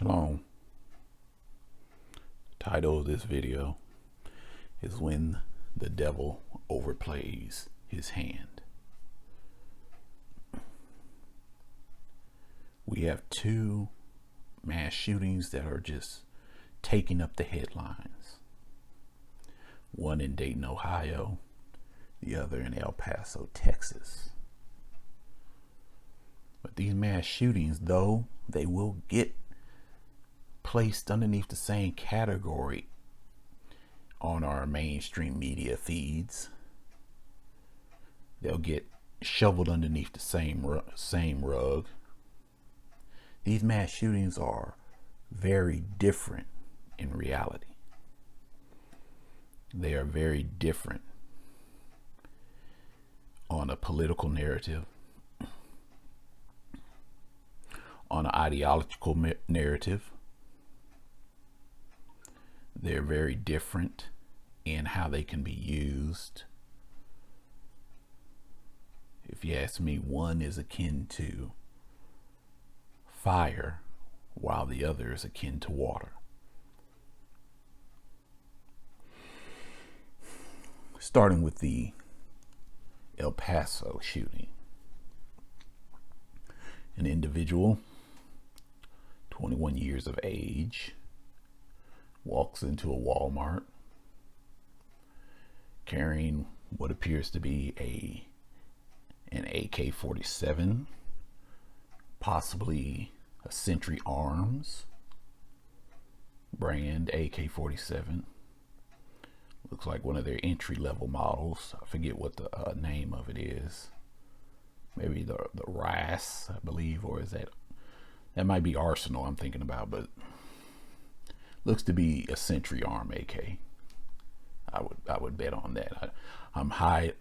Shalom. The title of this video is When the Devil Overplays His Hand. We have two mass shootings that are just taking up the headlines. One in Dayton, Ohio, the other in El Paso, Texas. But these mass shootings, though they will get placed underneath the same category on our mainstream media feeds, they'll get shoveled underneath the same rug. These mass shootings are very different in reality. They are very different on a political narrative, on an ideological narrative. They're very different in how they can be used. If you ask me, one is akin to fire, while the other is akin to water. Starting with the El Paso shooting. An individual, 21 years of age, walks into a Walmart carrying what appears to be an AK-47, possibly a Century Arms brand AK-47. Looks like one of their entry-level models. I forget what the name of it is. Maybe the RAS, I believe, or is that might be Arsenal I'm thinking about, but looks to be a Century Arm AK. I would bet on that. I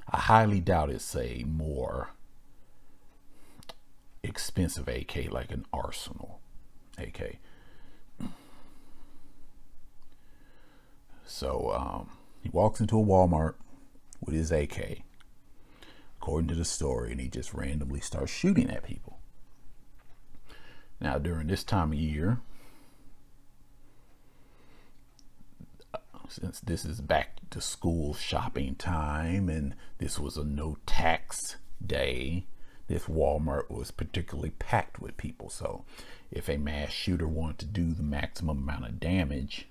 highly doubt it's a more expensive AK like an Arsenal AK. So he walks into a Walmart with his AK, according to the story, and he just randomly starts shooting at people. Now, during this time of year, since this is back to school shopping time and this was a no tax day, this Walmart was particularly packed with people. So if a mass shooter wanted to do the maximum amount of damage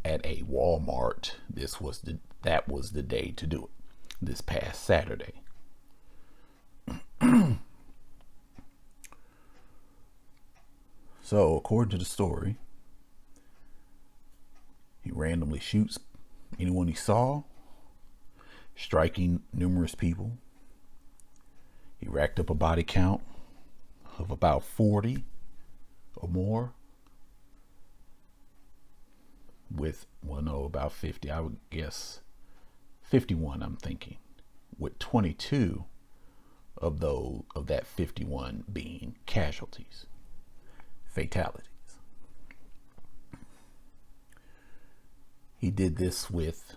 at a Walmart, that was the day to do it, this past Saturday. So according to the story, he randomly shoots anyone he saw, striking numerous people. He racked up a body count of about 40 or more, with, about 50, I would guess 51, I'm thinking, with 22 of that 51 being casualties, fatalities. He did this with,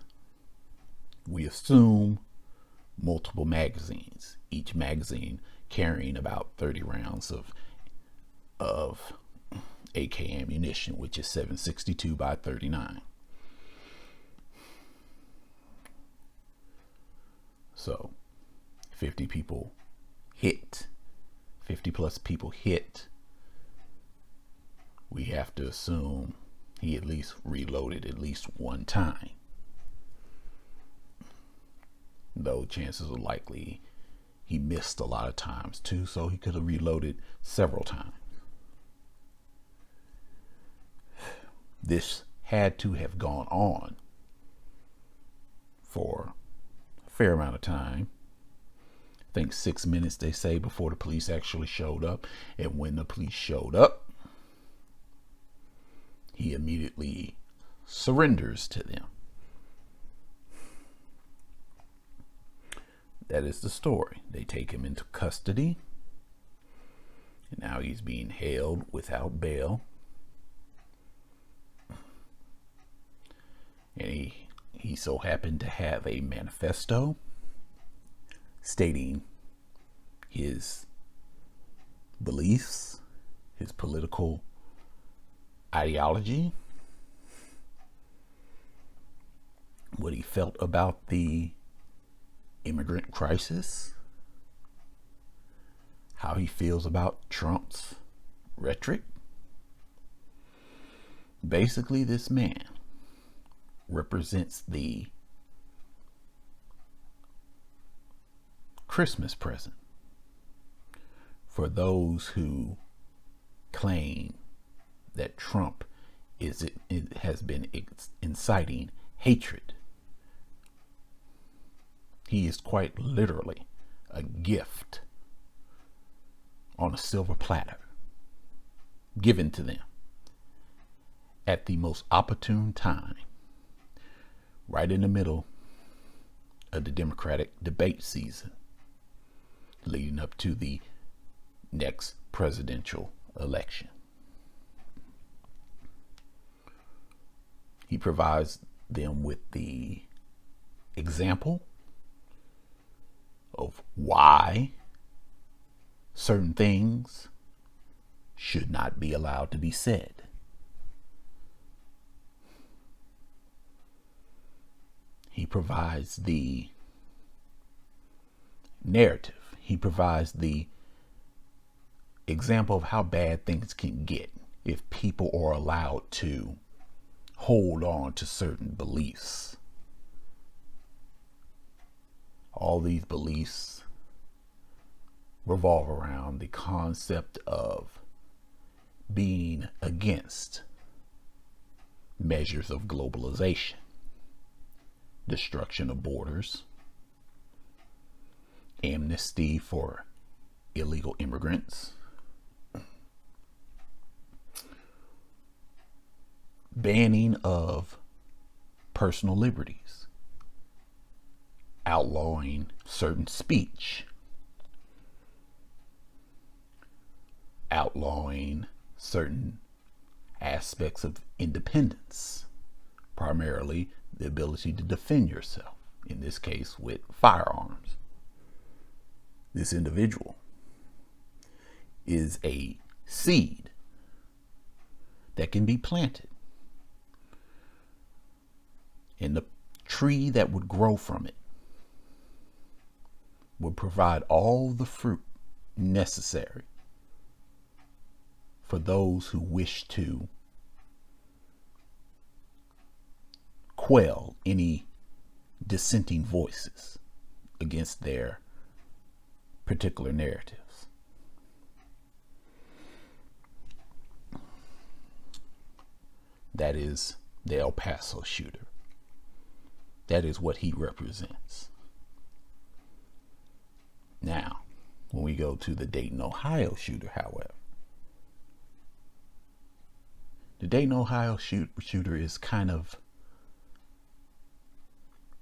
we assume, multiple magazines, each magazine carrying about 30 rounds of AK ammunition, which is 7.62 by 39. So 50 people hit, 50 plus people hit. We have to assume he at least reloaded at least one time, though chances are likely he missed a lot of times too, so he could have reloaded several times. This had to have gone on for a fair amount of time. I think 6 minutes, they say, before the police actually showed up. And when the police showed up, he immediately surrenders to them. That is the story. They take him into custody, and now he's being held without bail. And he so happened to have a manifesto stating his beliefs, his political ideology, what he felt about the immigrant crisis, how he feels about Trump's rhetoric. Basically, this man represents the Christmas present for those who claim that Trump has been inciting hatred. He is quite literally a gift on a silver platter given to them at the most opportune time, right in the middle of the Democratic debate season leading up to the next presidential election. He provides them with the example of why certain things should not be allowed to be said. He provides the narrative. He provides the example of how bad things can get if people are allowed to hold on to certain beliefs. All these beliefs revolve around the concept of being against measures of globalization, destruction of borders, amnesty for illegal immigrants, banning of personal liberties, outlawing certain speech, outlawing certain aspects of independence, primarily the ability to defend yourself, in this case with firearms. This individual is a seed that can be planted, and the tree that would grow from it would provide all the fruit necessary for those who wish to quell any dissenting voices against their particular narratives. That is the El Paso shooter. That is what he represents. Now, when we go to the Dayton, Ohio shooter, however, the Dayton, Ohio shooter is kind of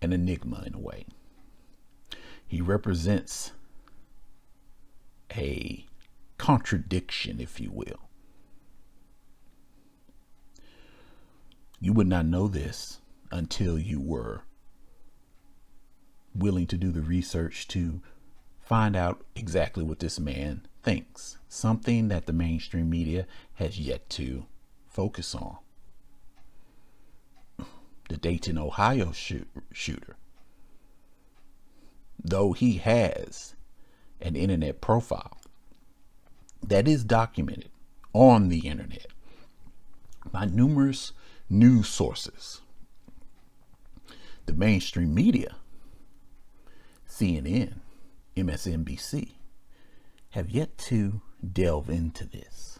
an enigma in a way. He represents a contradiction, if you will. You would not know this until you were willing to do the research to find out exactly what this man thinks, something that the mainstream media has yet to focus on. The Dayton, Ohio shooter, though he has an internet profile that is documented on the internet by numerous news sources, the mainstream media, CNN, MSNBC, have yet to delve into this,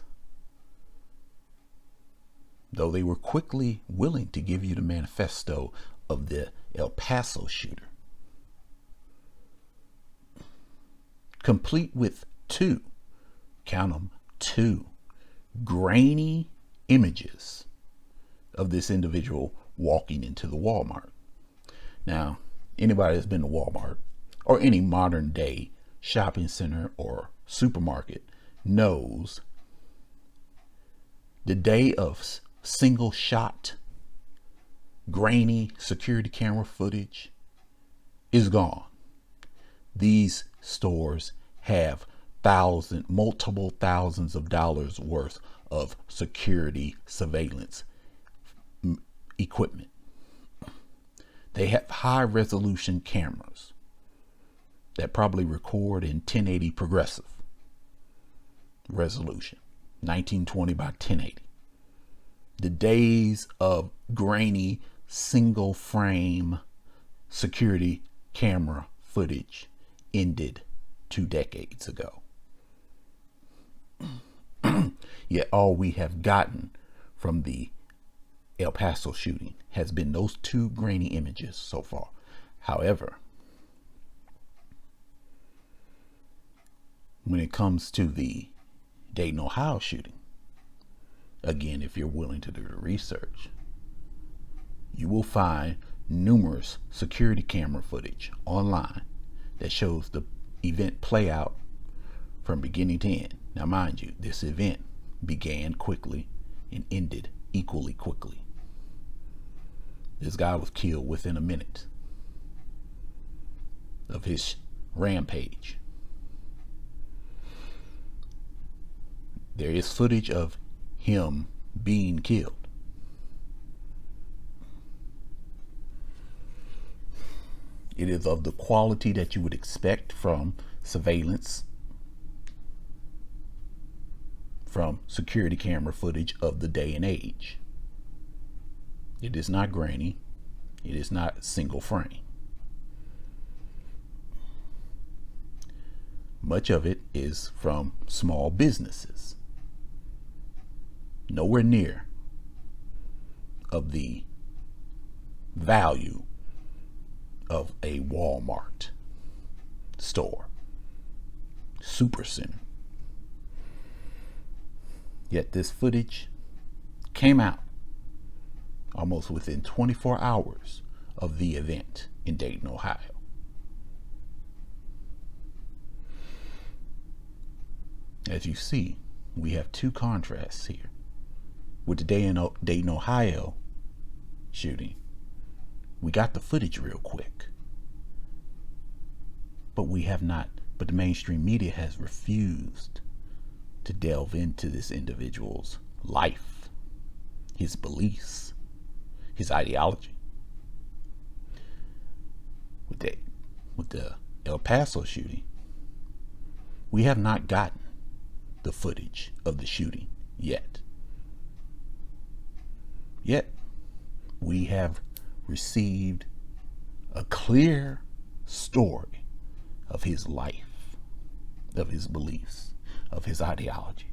though they were quickly willing to give you the manifesto of the El Paso shooter, complete with count them, two grainy images of this individual walking into the Walmart. Now, anybody that's been to Walmart or any modern day shopping center or supermarket knows the day of single shot grainy security camera footage is gone. These stores have multiple thousands of dollars worth of security surveillance equipment. They have high resolution cameras that probably record in 1080 progressive resolution, 1920 by 1080. The days of grainy single frame security camera footage ended 2 decades ago. Yet all we have gotten from the El Paso shooting has been those 2 grainy images so far. However, when it comes to the Dayton, Ohio shooting, again, if you're willing to do the research, you will find numerous security camera footage online that shows the event play out from beginning to end. Now, mind you, this event began quickly and ended equally quickly. This guy was killed within a minute of his rampage. There is footage of him being killed. It is of the quality that you would expect from surveillance, from security camera footage of the day and age. It is not grainy. It is not single frame. Much of it is from small businesses. Nowhere near of the value of a Walmart store, supercenter. Yet this footage came out almost within 24 hours of the event in Dayton, Ohio. As you see, we have 2 contrasts here. With the Dayton, Ohio shooting, we got the footage real quick, but the mainstream media has refused to delve into this individual's life, his beliefs, his ideology. With the El Paso shooting, we have not gotten the footage of the shooting yet. Yet, we have received a clear story of his life, of his beliefs, of his ideology,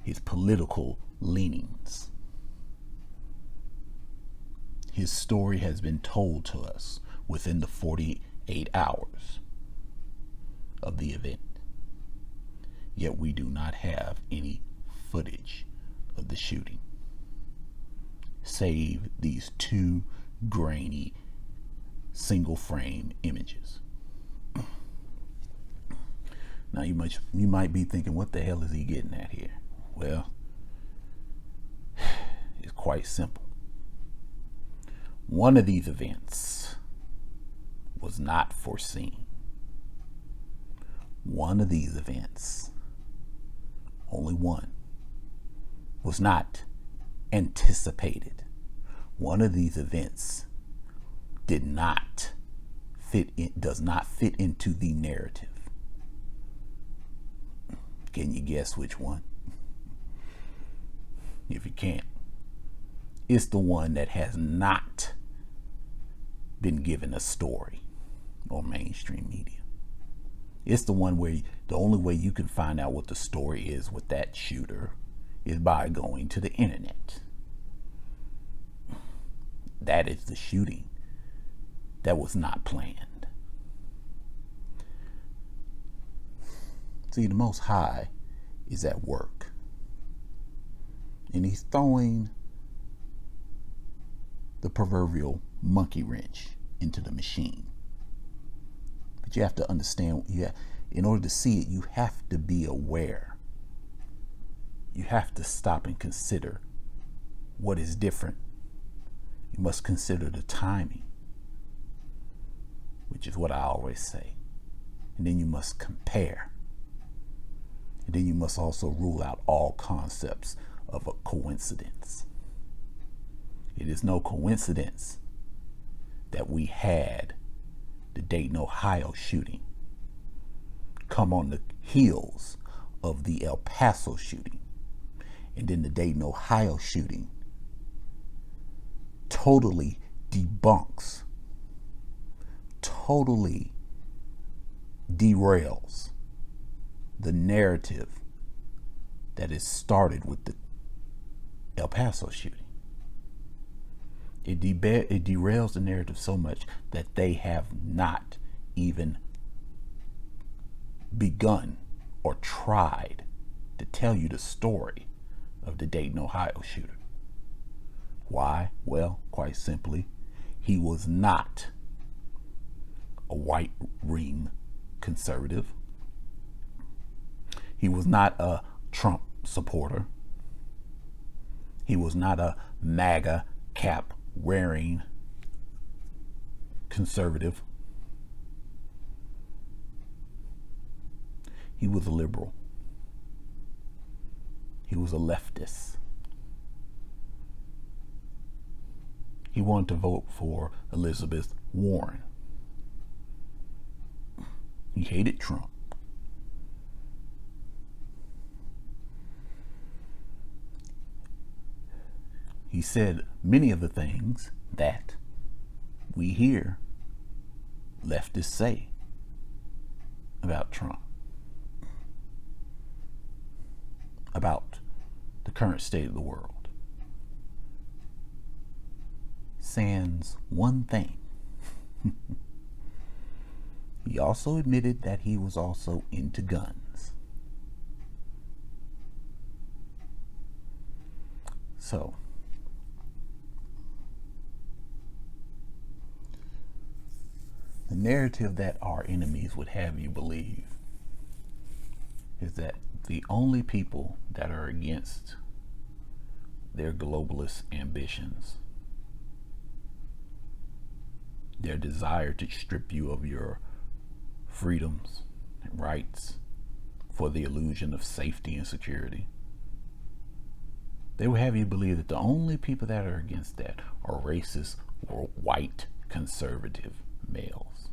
his political leanings. His story has been told to us within the 48 hours of the event. Yet we do not have any footage of the shooting, save these 2 grainy single frame images. Now you might be thinking, what the hell is he getting at here? Well, it's quite simple. One of these events was not foreseen. One of these events, only one, was not anticipated. One of these events does not fit into the narrative. Can you guess which one? If you can't, it's the one that has not been given a story on mainstream media. It's the one where the only way you can find out what the story is with that shooter is by going to the internet. That is the shooting that was not planned. See, the Most High is at work, and he's throwing the proverbial monkey wrench into the machine. But you have to understand, in order to see it, you have to be aware. You have to stop and consider what is different. You must consider the timing. which is what I always say. And then you must compare. And then you must also rule out all concepts of a coincidence. It is no coincidence that we had the Dayton, Ohio shooting come on the heels of the El Paso shooting. And then the Dayton, Ohio shooting totally debunks, totally derails the narrative that is started with the El Paso shooting. It derails the narrative so much that they have not even begun or tried to tell you the story of the Dayton, Ohio shooter. Why? Well, quite simply, he was not a white ring conservative. He was not a Trump supporter. He was not a MAGA cap wearing conservative. He was a liberal. He was a leftist. He wanted to vote for Elizabeth Warren. He hated Trump. He said many of the things that we hear leftists say about Trump, about the current state of the world. Sans one thing. He also admitted that he was also into guns. So, the narrative that our enemies would have you believe is that the only people that are against their globalist ambitions, their desire to strip you of your freedoms and rights for the illusion of safety and security, they will have you believe that the only people that are against that are racist or white conservative males.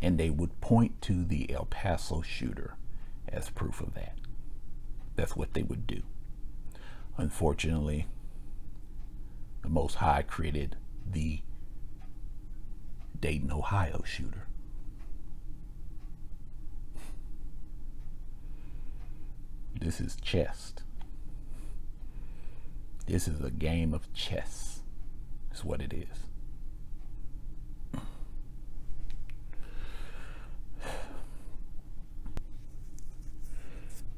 And they would point to the El Paso shooter as proof of that. That's what they would do. Unfortunately, the Most High created the Dayton, Ohio shooter. This is chess. This is a game of chess. That's what it is.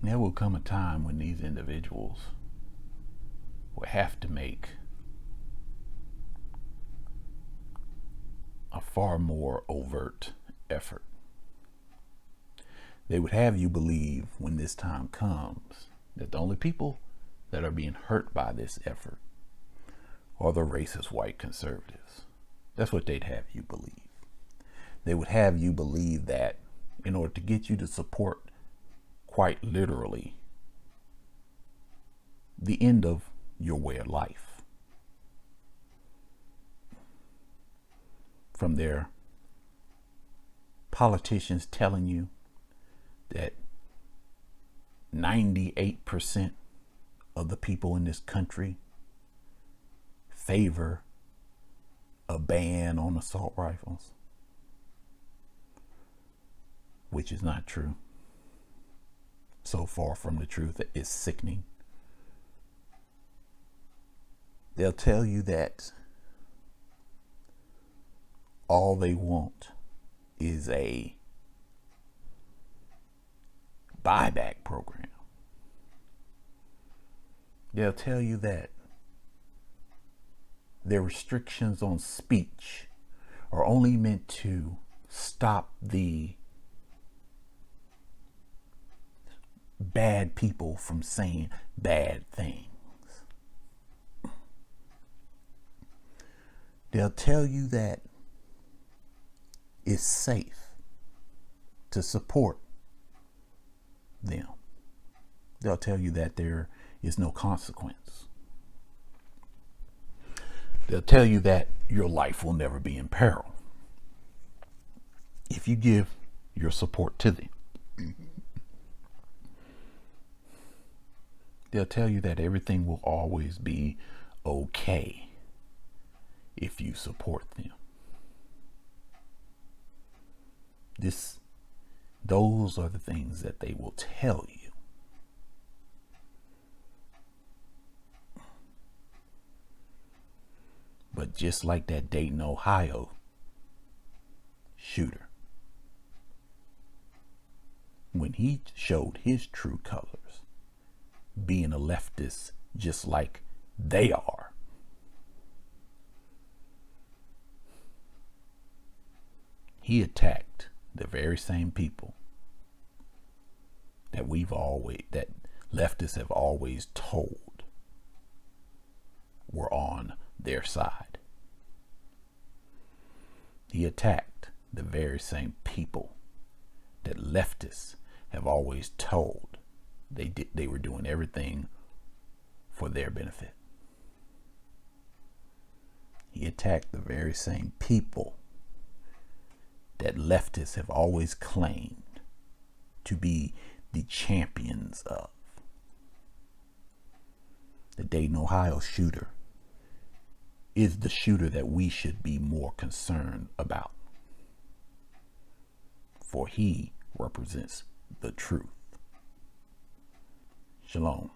There will come a time when these individuals will have to make a far more overt effort. They would have you believe when this time comes that the only people that are being hurt by this effort are the racist white conservatives. That's what they'd have you believe. They would have you believe that in order to get you to support, quite literally, the end of your way of life. From their politicians telling you that 98% of the people in this country favor a ban on assault rifles, which is not true. So far from the truth, that it's sickening. They'll tell you that all they want is a buyback program. They'll tell you that their restrictions on speech are only meant to stop the bad people from saying bad things. They'll tell you that it's safe to support them. They'll tell you that there is no consequence. They'll tell you that your life will never be in peril if you give your support to them. They'll tell you that everything will always be okay if you support them. Those are the things that they will tell you. But just like that Dayton, Ohio shooter, when he showed his true colors, being a leftist just like they are, he attacked the very same people that that leftists have always told were on their side. He attacked the very same people that leftists have always told they were doing everything for their benefit. He attacked the very same people that leftists have always claimed to be the champions of. The Dayton, Ohio shooter is the shooter that we should be more concerned about, for he represents the truth. Shalom.